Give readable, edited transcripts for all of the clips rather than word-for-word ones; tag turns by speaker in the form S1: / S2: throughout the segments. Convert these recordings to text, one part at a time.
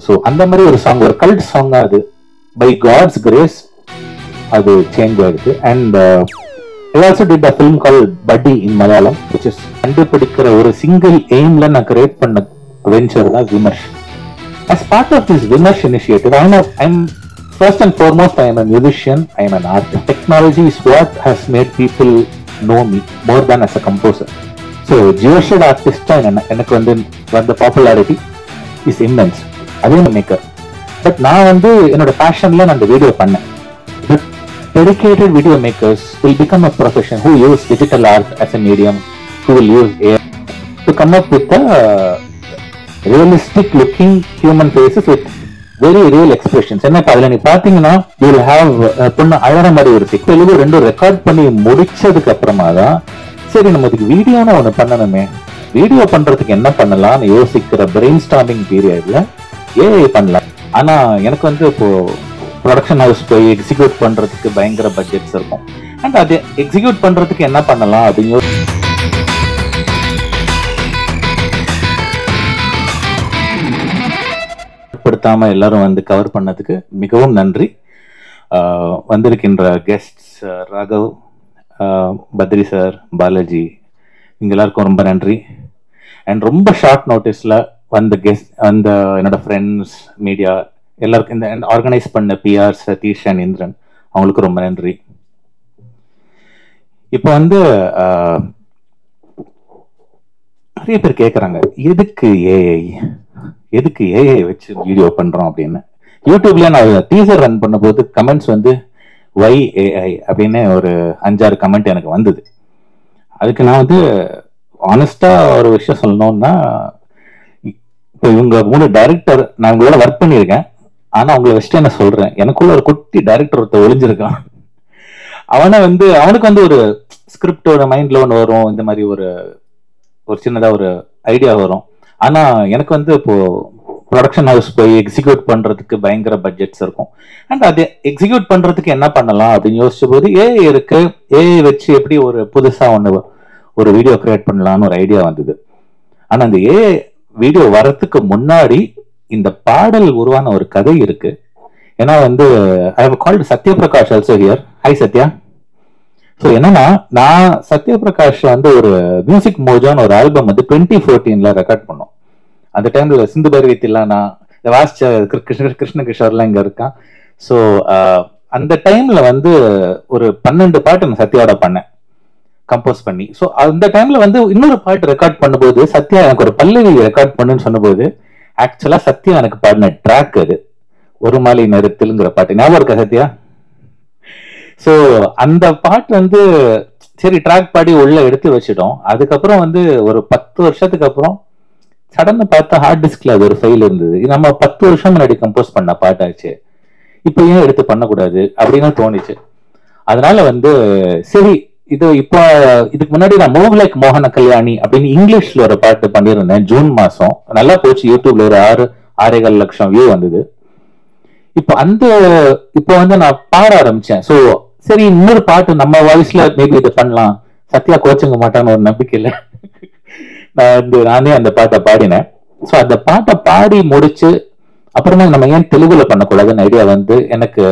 S1: So அந்த மாதிரி ஒரு சாங், ஒரு கல்ட் சாங்கா அது பை காட்ஸ் கிரேஸ் அது சேஞ்ச் ஆயிடுது. And I also did a film called Buddy in Malayalam, which is கண்டுபிடிக்கிற ஒரு சிங்கிள் எய்ம்ல நான் கிரியேட் பண்ண வெஞ்சர் தான் விமர்ஷ். As part of this Vimarsh initiative, I'm first and foremost, I am a musician, I am an artist. Technology is what has made people know me more than as a composer. So, geoshed artist எனக்கு வந்து popularity is immense. அதே maker. But நான் வந்து என்னோட பேஷன்ல நான் அந்த video பண்ணேன். But dedicated video makers will become a profession who use digital art as a medium, who will use AI to come up with a realistic looking human faces with very real expressions. என்ன அதுல நீ பாத்தீங்கன்னா you will have பொண்ணு அழற மாதிரி ஒரு தெலுங்கு ரெண்டும் record பண்ணி முடிச்சதுக்கு அப்புறமா தான் சரி நம்ம இதுக்கு வீடியோன்னு ஒண்ணு பண்ணணுமே, வீடியோ பண்றதுக்கு என்ன பண்ணலாம்னு யோசிக்கிற பிரெயின் ஸ்டார்மிங் பீரியட்ல ஏஐ பண்ணலாம். ஆனா எனக்கு வந்து இப்போ ப்ரொடக்ஷன் ஹவுஸ் போய் எக்ஸிக்யூட் பண்றதுக்கு பயங்கர பட்ஜெட்ஸ் இருக்கும். அண்ட் அது எக்ஸிக்யூட் பண்றதுக்கு என்ன பண்ணலாம் அப்படின்னு படுத்தாம எல்லாரும் வந்து கவர் பண்ணதுக்கு மிகவும் நன்றி. வந்திருக்கின்ற கெஸ்ட்ஸ் ராகவ், பத்ரி சார், பாலாஜி, இங்க எல்லாருக்கும் ரொம்ப நன்றி. அண்ட் ரொம்ப ஷார்ட் நோட்டீஸ்ல வந்த கெஸ்ட், அந்த என்னோட ஃப்ரெண்ட்ஸ், மீடியா எல்லாருக்கும், இந்த ஆர்கனைஸ் பண்ண பிஆர், சதீஷ் அண்ட் இந்திரன், அவங்களுக்கு ரொம்ப நன்றி. இப்போ வந்து நிறைய பேர் கேட்குறாங்க, எதுக்கு ஏஐ வச்சு வீடியோ பண்றோம் அப்படின்னு. யூடியூப்ல நான் டீசர் ரன் பண்ண போது கமெண்ட்ஸ் வந்து ஒய் ஏஐ அப்படின்னு ஒரு 5-6 கமெண்ட் எனக்கு வந்தது. அதுக்கு நான் வந்து ஆனஸ்டா ஒரு விஷயம் சொல்லணும்னா, இப்போ இவங்க 3 டைரக்டர் நான் உங்களோட ஒர்க் பண்ணியிருக்கேன். ஆனா அவங்களை வச்சுட்டு என்ன சொல்றேன், எனக்குள்ள ஒரு குட்டி டைரக்டர் ஒருத்த ஒளிஞ்சிருக்கான். அவனுக்கு வந்து ஒரு ஸ்கிரிப்டோட மைண்ட்ல ஒன்று வரும், இந்த மாதிரி ஒரு சின்னதா ஒரு ஐடியா வரும். ஆனா எனக்கு வந்து இப்போ ப்ரொடக்ஷன் ஹவுஸ் போய் எக்ஸிக்யூட் பண்றதுக்கு பயங்கர பட்ஜெட்ஸ் இருக்கும். அண்ட் அது எக்ஸிக்யூட் பண்றதுக்கு என்ன பண்ணலாம் அப்படின்னு யோசிச்ச போது ஏஐ இருக்கு, ஏஐ வச்சு எப்படி ஒரு புதுசா ஒரு வீடியோ கிரியேட் பண்ணலாம்னு ஒரு ஐடியா வந்தது. ஆனா அந்த ஏஐ வீடியோ வர்றதுக்கு முன்னாடி இந்த பாடல் உருவான ஒரு கதை இருக்கு. ஏன்னா வந்து I have called Sathyaprakash also here. Hi Sathya. So என்னன்னா, நான் சத்யபிரகாஷ் வந்து ஒரு மியூசிக் மோஜான்னு ஒரு ஆல்பம் வந்து 2014 ரெக்கார்ட் பண்ணோம். அந்த டைம்ல சிந்து பர்வீத்திலாம் நான் வாசிச்ச கிருஷ்ண கிஷோர்லாம் இங்க இருக்கான். ஸோ அந்த டைம்ல வந்து ஒரு 12 பாட்டு நான் சத்யாவோட பண்ணேன், கம்போஸ் பண்ணி. ஸோ அந்த டைம்ல வந்து இன்னொரு பாட்டு ரெக்கார்ட் பண்ணும்போது சத்யா எனக்கு ஒரு பல்லவி ரெக்கார்ட் பண்ணுன்னு சொன்னபோது ஆக்சுவலா சத்யா எனக்கு பாடின ட்ராக் அது ஒரு மாலை நேரத்தில்ங்கிற பாட்டு. ஞாபகம் இருக்கா சத்யா? ஸோ அந்த பாட்டு வந்து சரி ட்ராக் பாடி உள்ள எடுத்து வச்சிட்டோம். அதுக்கப்புறம் வந்து ஒரு 10 வருஷத்துக்கு அப்புறம் சடன்னு பார்த்தா ஹார்ட் டிஸ்க்ல அது ஒரு ஃபைல் இருந்தது. நம்ம 10 வருஷம் முன்னாடி கம்போஸ் பண்ண பாட்டாச்சு, இப்போ ஏன் எடுத்து பண்ணக்கூடாது அப்படின்னு தோணுச்சு. அதனால வந்து சரி இப்போ இதுக்கு முன்னாடி நான் மூவ் லைக் மோகன கல்யாணி அப்படின்னு இங்கிலீஷ்ல ஒரு பாட்டு பண்ணியிருந்தேன் ஜூன் மாசம். நல்லா போச்சு, யூடியூப்ல ஒரு 6.25 லட்சம் வியூ வந்தது. இப்போ வந்து நான் பாட ஆரம்பிச்சேன். ஸோ சரி இன்னொரு பாட்டு நம்ம வாய்ஸ்ல மேபி இதை பண்ணலாம், சத்யா கோச்சுங்க மாட்டான்னு ஒரு நம்பிக்கையில நானே அந்த பாட்டை பாடினேன். ஸோ அந்த பாட்டை பாடி முடிச்சு அப்புறமா நம்ம ஏன் தெலுங்குல பண்ணக்கூடாதுன்னு ஐடியா வந்து எனக்கு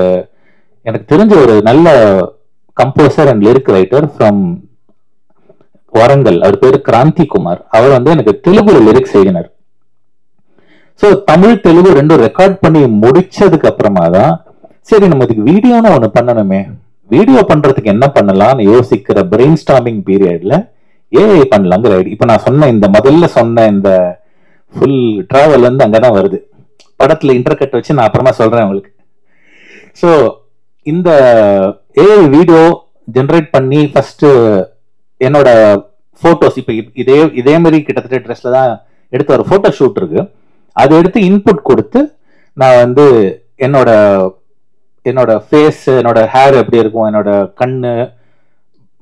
S1: தெரிஞ்ச ஒரு நல்ல composer and lyric writer from Warangal, அவர் பேரு கிராந்தி குமார். அவர் வந்து எனக்கு தெலுங்குல லிரிக்ஸ் எழுதினார். ஸோ தமிழ் தெலுங்கு ரெண்டும் ரெக்கார்ட் பண்ணி முடிச்சதுக்கு அப்புறமா தான் சரி நம்ம இதுக்கு வீடியோன்னு ஒண்ணு பண்ணணுமே, வீடியோ பண்றதுக்கு என்ன பண்ணலாம்னு யோசிக்கிற பிரெயின் ஸ்டார்மிங் பீரியட்ல ஏஐ பண்ணலாங்கிற ஐடியா. இப்ப நான் முதல்ல சொன்ன இந்த ஃபுல் டிராவல் வந்து அங்கதான் வருது. படத்துல இன்டர்கட் வச்சு நான் அப்புறமா சொல்றேன் உங்களுக்கு. ஸோ இந்த ஏஐ வீடியோ ஜெனரேட் பண்ணி ஃபர்ஸ்ட் என்னோட போட்டோஸ், இப்ப இதே மாதிரி கிட்டத்தட்ட ட்ரெஸ்ல தான் எடுத்த ஒரு போட்டோ ஷூட் இருக்கு. அதை எடுத்து இன்புட் கொடுத்து நான் வந்து என்னோட ஃபேஸ், என்னோட ஹேர் எப்படி இருக்கும், என்னோட கண்ணு,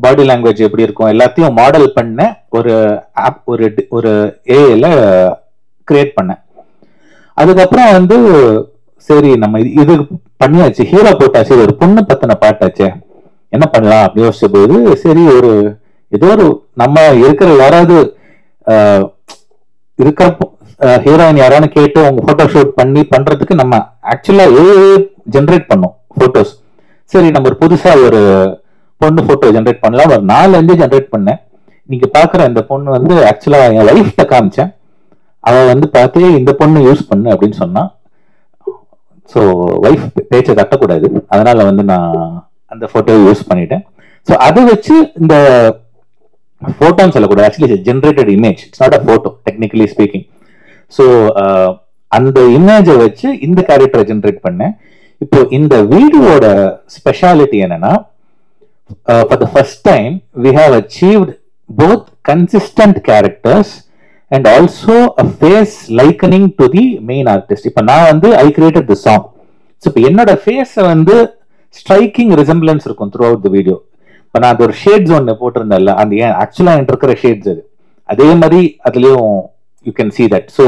S1: பாடி லாங்குவேஜ் எப்படி இருக்கும் எல்லாத்தையும் மாடல் பண்ண ஒரு ஏஐல கிரியேட் பண்ணேன். அதுக்கப்புறம் வந்து சரி நம்ம இது பண்ணியாச்சு, ஹீரோ போட்டாச்சு, ஒரு பொண்ணு பத்தின பாட்டாச்சே, என்ன பண்ணலாம் அப்படின்னு யோசிச்ச போது சரி ஏதோ ஒரு நம்ம இருக்கிற யாராவது இருக்கிற ஹீரோயின் யாரானு கேட்டு அவங்க போட்டோ ஷூட் பண்றதுக்கு நம்ம ஆக்சுவலா ஜென்ரேட் பண்ணோம் போட்டோஸ். சரி, நம்ம ஒரு புதுசா ஒரு பொண்ணு போட்டோ ஜென்ரேட் பண்ணலாம். ஒரு 4-5 ஜென்ரேட் பண்ணேன். நீங்க பாக்குற இந்த பொண்ணு வந்து ஆக்சுவலா என் லைஃப்ல காமிச்சேன். அவ வந்து பார்த்து இந்த பொண்ணு யூஸ் பண்ணு அப்படின்னு சொன்னா. ஸோ ஒய்ஃப் பேச்சை தட்டக்கூடாது, அதனால வந்து நான் அந்த போட்டோ யூஸ் பண்ணிட்டேன். ஸோ அதை வச்சு இந்த போட்டோன்னு சொல்லக்கூடாது, actually generated image, it's not a photo technically speaking. So அந்த இமேஜை வச்சு இந்த கேரக்டரை ஜென்ரேட் பண்ணேன். இப்போ இந்த வீடியோட ஸ்பெஷாலிட்டி என்னன்னா, for the first time we have achieved both consistent characters and also a face likening to the main artist. இப்ப நான் வந்து I created the song. So இப்ப என்னோட ஃபேஸ் வந்து ஸ்ட்ரைக்கிங் ரிசம்பிளன்ஸ் இருக்கும் த்ரூ அவுட் த வீடியோ. இப்ப நான் அது ஒரு ஷேட்ஸ் ஒன்று போட்டிருந்தேன்ல, அந்த ஏன் ஆக்சுவலா என்கிட்ட இருக்கிற ஷேட்ஸ் அது அதே மாதிரி அதுலயும் you can see that. So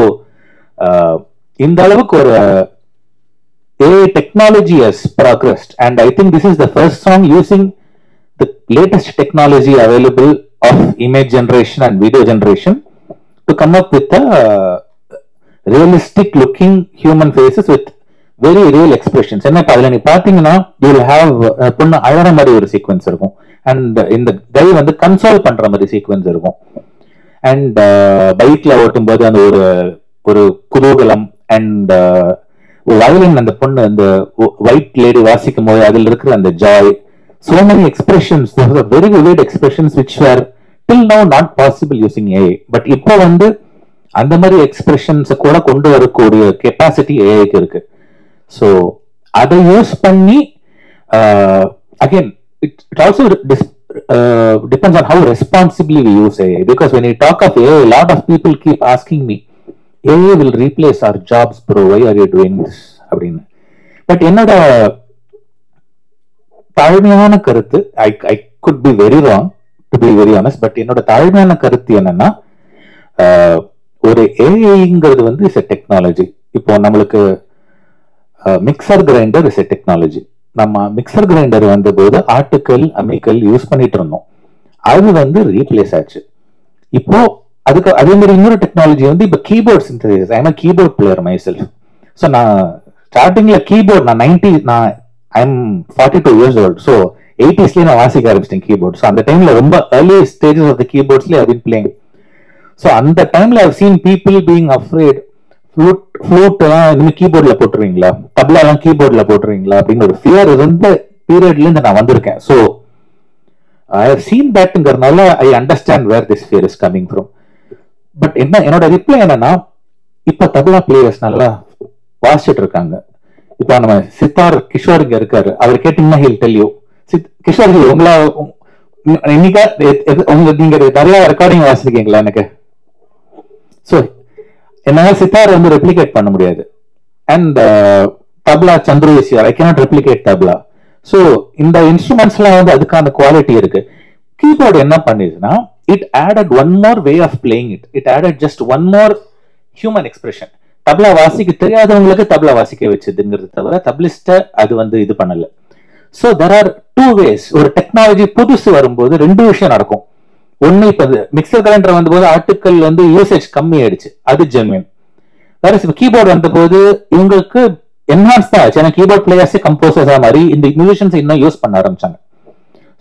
S1: இந்த அளவுக்கு ஒரு AI technology has progressed, and I think this is the first song using the latest technology available of image generation and video generation to come up with a realistic looking human faces with very real expressions. என்ன அதுல நீ பாத்தீங்கன்னா you will have பொண்ணு அழற மாதிரி ஒரு sequence இருக்கும், and இந்த கை வந்து கன்சோல் பண்ற மாதிரி சீக்வன்ஸ் இருக்கும், அண்ட் பைக்ல ஓட்டும் போது அந்த ஒரு குதூகலம், அண்ட் வயலின் அந்த பொண்ணு அந்த ஒயிட் லேடி வாசிக்கும் போது அதுல இருக்கிற அந்த Joy. So many expressions, there were very vivid expressions which were till now not possible using AI. But இப்போ வந்து அந்த மாதிரி எக்ஸ்பிரஷன்ஸ் கூட கொண்டு வரக்கூடிய கெப்பாசிட்டி ஏஐக்கு இருக்கு. ஸோ அதை யூஸ் பண்ணி again it also depends on how responsibly we use AI, because when you talk of AI, a lot of people keep asking me, AI will replace our jobs bro, why are you doing this அப்படின்னு. But என்னோட தாழ்மையான கருத்து, I could be very wrong to be very honest, but என்னோட தாழ்மையான கருத்து என்னன்னா, ஒரு ஏஐங்கிறது வந்து இஸ் எ டெக்னாலஜி. இப்போ நம்மளுக்கு mixer grinder is a technology. நம்ம மிக்சர் கிரைண்டர் வந்த போது ஆர்டிக்கல் அமிக்கல் யூஸ் பண்ணிட்டு இருந்தோம், அது வந்து ரீப்ளேஸ் ஆச்சு. இப்போ அதுக்கு அதே மாதிரி இன்னொரு டெக்னாலஜி வந்து இப்போ keyboard synthesise. I am a keyboard player myself. So நான் ஸ்டார்டிங்ல கீபோர்ட் நான் I'm 42 years old. So 80s நான் வாசிக்க ஆரம்பிச்சிட்டேன் கீபோர்ட். ஸோ அந்த டைம்ல ரொம்ப early stages of the keyboardsல I've been playing. So அந்த டைம்ல I've seen people being afraid. Flute எல்லாம் இனிமே கீபோர்ட்ல போட்டுருவீங்களா, தப்லா எல்லாம் கீபோர்ட்ல போட்டுருவீங்களா அப்படின்னு ஒரு ஃபியர் இருந்த பீரியட்ல இருந்து நான் வந்திருக்கேன். So I have seen thatங்கிறதுனால I understand where this fear is coming from. But என்னோட ரிப்ளை என்னன்னா, இப்ப தப்லா பிளேயர்ஸ் நல்லா வாசிச்சுட்டு இருக்காங்க. இப்ப நம்ம சித்தார் கிஷோர் இங்க இருக்காரு, அவர் கேட்டீங்கன்னா he'll tell you. கிஷோர் உங்களா இன்னைக்கா நீங்க நிறைய ரெக்கார்டிங் வாசிருக்கீங்களா? எனக்கு சோ என்னால சித்தார் வந்து ரெப்ளிகேட் பண்ண முடியாது, அண்ட் தப்லா சந்திரவேசி I cannot replicate tabla. So இந்த இன்ஸ்ட்ருமெண்ட்ஸ் எல்லாம் வந்து அதுக்கான குவாலிட்டி இருக்கு. கீபோர்டு என்ன பண்ணிதுன்னா, it added one more way of playing it. It added just one more human expression. Tabla வாசிக்க தெரியாதவங்களுக்கு தப்லா வாசிக்க வச்சதுங்கிறது தவிர தப்லிஸ்ட அது வந்து இது பண்ணல. So there are two ways. ஒரு டெக்னாலஜி புதுசு வரும்போது ரெண்டு விஷயம் நடக்கும். ஒன்னு இப்ப மிக்சர் கிரைண்டர் வந்த போது ஆர்டிக்கல் வந்து யூசேஜ் கம்மி ஆயிடுச்சு, அது ஜென்வின். வேற இப்ப கீபோர்டு வந்த போது இவங்களுக்கு என்ஹான்ஸ் தான் ஆச்சு. ஏன்னா கீபோர்ட் பிளேயர்ஸே கம்போசர்ஸா மாதிரி இந்த மியூசிஷியன்ஸ் இன்னும் யூஸ் பண்ண ஆரம்பிச்சாங்க.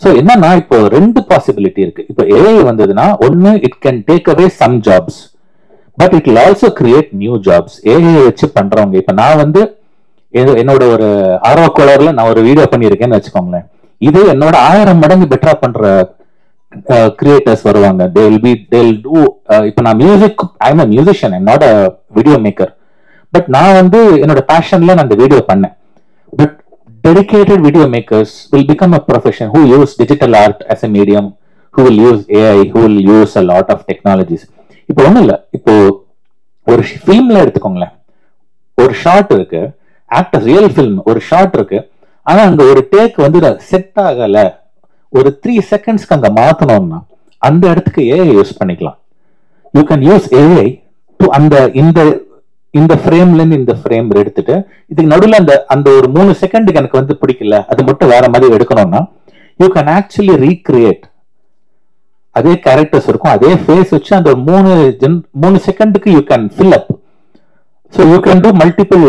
S1: ஸோ என்னன்னா இப்போ ரெண்டு பாசிபிலிட்டி இருக்கு. இப்போ ஏஐ வந்ததுன்னா, ஒன்னு it can take away some jobs, but it will also create new jobs. AI வச்சு பண்றவங்க, இப்ப நான் வந்து என்னோட ஒரு ஆர்வக்கோளர்ல நான் ஒரு வீடியோ பண்ணியிருக்கேன்னு வச்சுக்கோங்களேன், இது என்னோட 1000 மடங்கு பெட்டரா பண்ற கிரியேட்டர்ஸ் வருவாங்க. இப்ப நான் music, I am a musician, I'm not a video maker, but நான் வந்து என்னோட பேஷன்ல நான் அந்த வீடியோ பண்ணேன். But dedicated video makers will become a profession who use digital art as a medium, who will use AI, who will use a lot of technologies. இப்போ ஒண்ணும் இல்ல, இப்போ ஒரு ஃபிலிம்ல எடுத்துக்கோங்களேன், ஒரு ஷார்ட் இருக்கு, ஆக்டர் ரியல் ஃபிலிம் ஒரு ஷார்ட் இருக்கு, ஆனா அங்க ஒரு டேக் வந்து செட் ஆகல, ஒரு 3 செகண்ட்ஸ்க்கு அங்க மாத்தணும்னா அந்த இடத்துக்கு ஏஐ யூஸ் பண்ணிக்கலாம். You can use AI to இந்த ஃப்ரேம்ல இருந்து இந்த ஃப்ரேம் எடுத்துட்டு, இதுக்கு நடுவில் அந்த ஒரு 3 செகண்டுக்கு எனக்கு வந்து பிடிக்கல, அது மட்டும் வேற மாதிரி எடுக்கணும்னா யூ கேன் ஆக்சுவலி ரீக்ரியேட். அதே கேரக்டர்ஸ் இருக்கும், அதே ஃபேஸ் வச்சு அந்த 3 செகண்டுக்கு you can fill up. So you can do multiple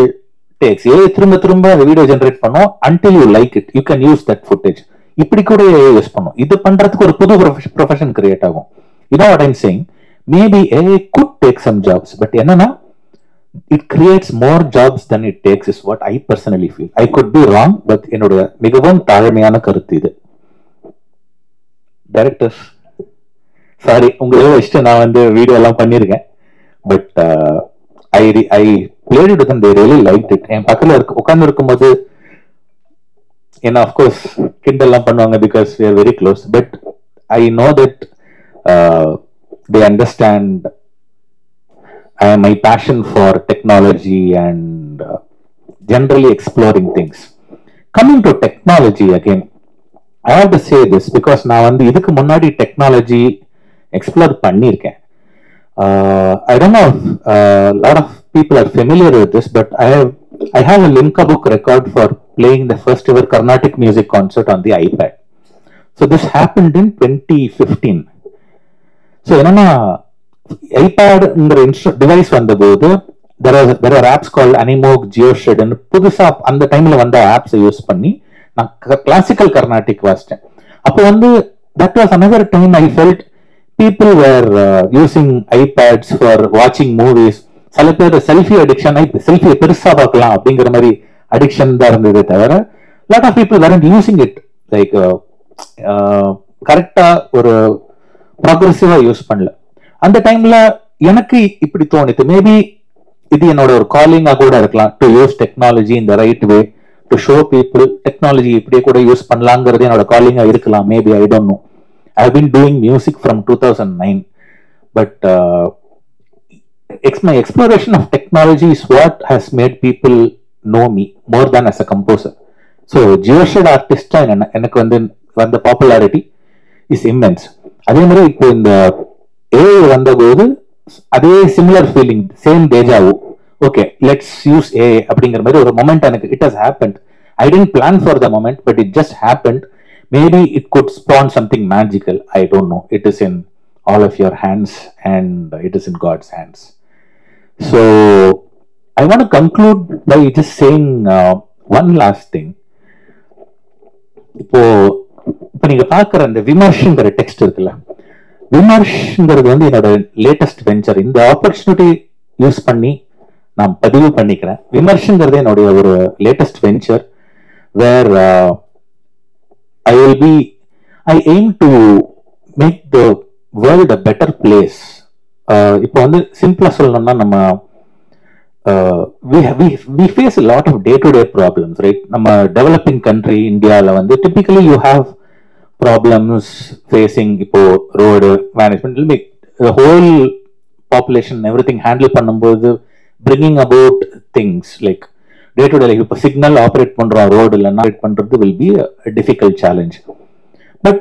S1: takes. திரும்ப திரும்ப வீடியோ ஜெனரேட் பண்ணும் until you like it. You can use that footage. இப்படி கூட யூஸ் பண்ணும். இது பண்றதுக்கு ஒரு புது ப்ரொஃபஷன் கிரியேட் ஆகும். You know what I'm saying? Maybe AI could take some jobs, but என்னன்னா it creates more jobs than it takes is what I personally feel. I could be wrong, but என்னோட மிகவும் தாழ்மையான கருத்து இது. Directors sorry, உங்களே வச்சுட்டு நான் வந்து வீடியோ எல்லாம் பண்ணியிருக்கேன். But I played it with them. They really liked it. என் பக்கத்துல உட்கார்ந்து இருக்கும்போது என்ன அஃப்கோர்ஸ் கிண்டல்லாம் பண்ணுவாங்க because we are very close. But I know that they understand my passion for technology and generally exploring things. Coming to technology again, I have to say this because நான் வந்து இதுக்கு முன்னாடி technology explore பண்ணியிருக்கேன். I don't know if a lot of people are familiar with this, but I have a Limca book record for playing the first ever Carnatic music concert on the iPad. So this happened in 2015. So என்னன்னா ஐபேட்ங்கிற device வந்தபோது there are apps called Animoog, GeoShed ன்னு புதுசா அந்த டைம்ல வந்த ஆப்ஸை use பண்ணி நான் classical Carnatic வாசிச்சேன். அப்போ வந்து that was another time I felt people were using iPads for watching movies. சில பேர் செல்ஃபி அடிக்ஷன், செல்ஃபியை பெருசா பார்க்கலாம் அப்படிங்கிற மாதிரி அடிக்ஷன் தான் இருந்ததே தவிர lot of people weren't using it like கரெக்டா ஒரு ப்ராக்ரெசிவா யூஸ் பண்ணல. அந்த டைம்ல எனக்கு இப்படி தோணுது, மேபி இது என்னோட ஒரு காலிங்கா கூட இருக்கலாம், to use technology in the right way to show people technology இப்படியே கூட யூஸ் பண்ணலாங்கிறது என்னோட காலிங்கா இருக்கலாம். Maybe I don't know. I've been doing music from 2009, but my exploration of technology is what has made people know me more than as a composer. So GeoShed artist எனக்கு வந்து வந்த popularity is immense. அதே மாதிரி இப்போ இந்த AI வந்தபோது அதே similar feeling, same deja vu. Okay, let's use AI அப்படிங்கிற மாதிரி ஒரு மொமெண்ட் எனக்கு it has happened. I didn't plan for the moment, but it just happened. Maybe it could spawn something magical. I don't know. It is in all of your hands and it is in God's hands. So I want to conclude by just saying one last thing. இப்போ நீங்க பாக்குற அந்த விமர்ஷங்கிற text இருக்குல்ல, விமர்ஷங்கிறது வந்து என்னோட latest venture. இந்த opportunity use பண்ணி நான் பதிவு பண்ணிக்கிறேன். விமர்ஷங்கிறது என்னுடைய ஒரு latest venture where I aim to make the world a better place. இப்போ வந்து சிம்பிளா சொல்லணும்னா நம்ம we face a lot of day-to-day problems, right? நம்ம டெவலப்பிங் கண்ட்ரி இந்தியாவில் வந்து typically you have problems facing இப்போ road management, the whole population everything handle பண்ணும்போது bringing about things like day to day, like இப்போ சிக்னல் ஆப்ரேட் பண்றோம் road இல்லைன்னா operate பண்றது will be a difficult challenge. But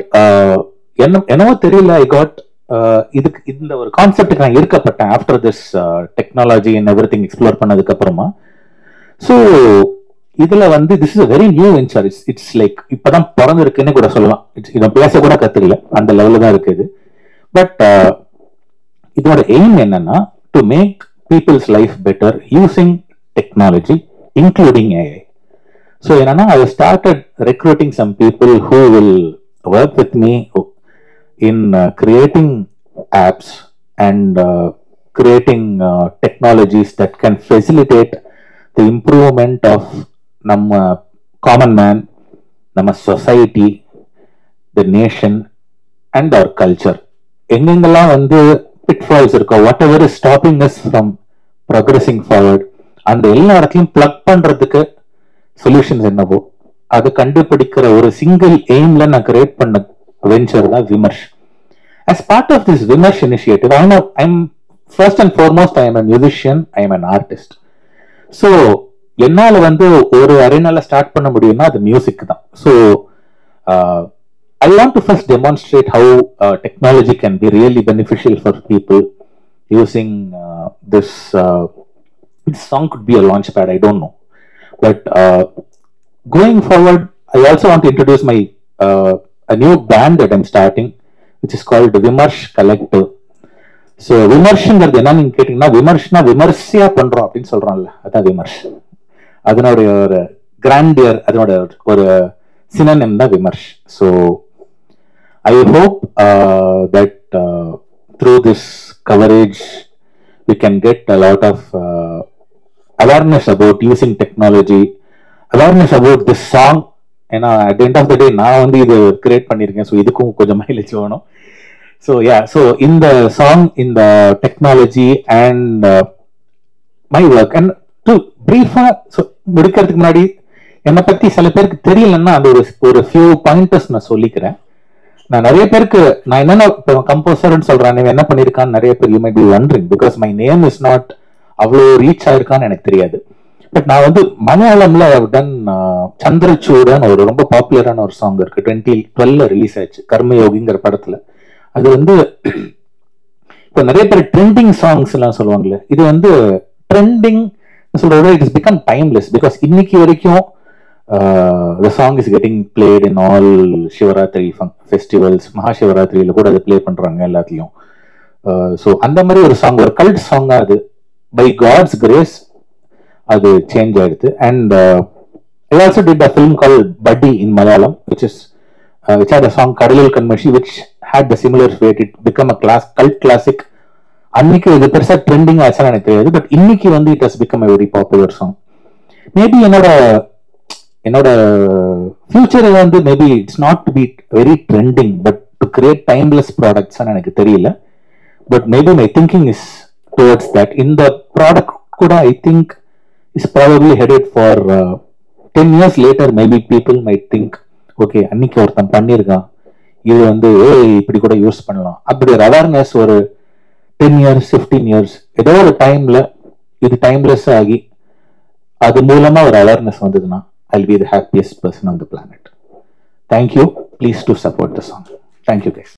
S1: என்னவோ தெரியல, ஐ காட் இதுக்கு இந்த ஒரு கான்செப்டுக்கு நான் ஈர்க்கப்பட்டேன் after this technology and everything explore பண்ணதுக்கு அப்புறமா. ஸோ இதுல வந்து this is a very new venture. It's like இப்பதான் பிறந்திருக்குன்னு கூட சொல்லலாம். இதை பேச கூட கத்துக்கல, அந்த லெவலில் தான் இருக்குது. பட் இதோட எய்ம் என்னன்னா to make people's life better using technology including AI. So I started recruiting some people who will work with me in creating apps and creating technologies that can facilitate the improvement of nama common man, nama society, the nation and our culture. engengala vandu pitfalls irukko, whatever is stopping us from progressing forward, அந்த எல்லா இடத்துலையும் plug பண்றதுக்கு solutions என்னவோ அதை கண்டுபிடிக்கிற ஒரு single எய்ம்ல நான் create பண்ண வெஞ்சர் தான் விமர்ஷ். As part of this Vimarsh initiative, I'm first and foremost I am a musician, I am an artist. So என்னால வந்து ஒரு அரைனால ஸ்டார்ட் பண்ண முடியும்னா அது மியூசிக் தான். So I want to first demonstrate how technology can be really beneficial for people using this song could be a launch pad, I don't know. But going forward, I also want to introduce my a new band that I'm starting, which is called the Vimarsh Collective. So விமர்சங்கிறது என்ன நீங்க கேட்டீங்கன்னா, விமர்சனா விமர்சையா பண்றோம் அப்படின்னு சொல்றோம்ல, அதான் விமர்ஷ். அதனுடைய ஒரு கிராண்டியர், அதனோட ஒரு சினோனிம் தான் Vimarsh. So I hope that through this coverage we can get a lot of awareness about using technology, awareness about this song. ஏன்னா at the end of the day நான் வந்து இது கிரியேட் பண்ணியிருக்கேன், ஸோ இதுக்கும் கொஞ்சம் மைலேஜ் வேணும். So yeah, so இந்த song, இந்த technology and my work and to பிரீஃபா முடிக்கிறதுக்கு முன்னாடி என்னை பத்தி சில பேருக்கு தெரியலன்னா அந்த ஒரு ஃபியூ பாயிண்டர்ஸ் நான் சொல்லிக்கிறேன். நான் நிறைய பேருக்கு நான் என்னென்ன கம்போசர்ன்னு சொல்றேன், என்ன பண்ணிருக்கான்னு நிறைய பேர் you might be wandering, because my name is not அவ்வளோ ரீச் ஆயிருக்கான்னு எனக்கு தெரியாது. பட் நான் வந்து மலையாளம்ல டன் சந்திரச்சூடன் ஒரு ரொம்ப பாப்புலரான ஒரு சாங் இருக்கு, 2012 ரிலீஸ் ஆயிடுச்சு, கர்மயோகிங்கிற படத்துல. அது வந்து இப்போ நிறைய பேர் ட்ரெண்டிங் சாங்ஸ் எல்லாம் சொல்லுவாங்கல்ல, இது வந்து ட்ரெண்டிங் சொல்றத it is become timeless, because இன்னைக்கு வரைக்கும் the song is getting played in all Shivaratri festivals, மகாசிவராத்திரியில கூட அதை பிளே பண்றாங்க எல்லாத்தையும். ஸோ அந்த மாதிரி ஒரு சாங், ஒரு கல்ட் சாங்கா அது பை காட்ஸ் கிரேஸ் அது சேஞ்ச் ஆயிடுது. And I also did a film called Buddy in Malayalam, which had a song Kadalil Kanmashi, which had the similar fate. It became a cult classic. அன்னைக்கு இது பெருசா trending ஆச்சுன்னு எனக்கு தெரியாது, but இன்னைக்கு வந்து it has become a very popular song. Maybe என்னோட future வந்து maybe it's not to be very trending, but to create timeless products எனக்கு தெரியல. But maybe my thinking is towards that. இந்த ப்ராடக்ட் கூட I think is probably headed for 10 years later. Maybe people might think, okay அன்னைக்கு ஒருத்தன் பண்ணியிருக்கான், இது வந்து இப்படி கூட யூஸ் பண்ணலாம். அப்படி ஒரு அவேர்னஸ் ஒரு 10 years 15 years ஏதோ ஒரு டைம்ல இது டைம்லெஸ் ஆகி அது மூலமா ஒரு அவேர்னஸ் வந்ததுன்னா I'll be the happiest person on the planet. Thank you. Please do support the song. Thank you guys.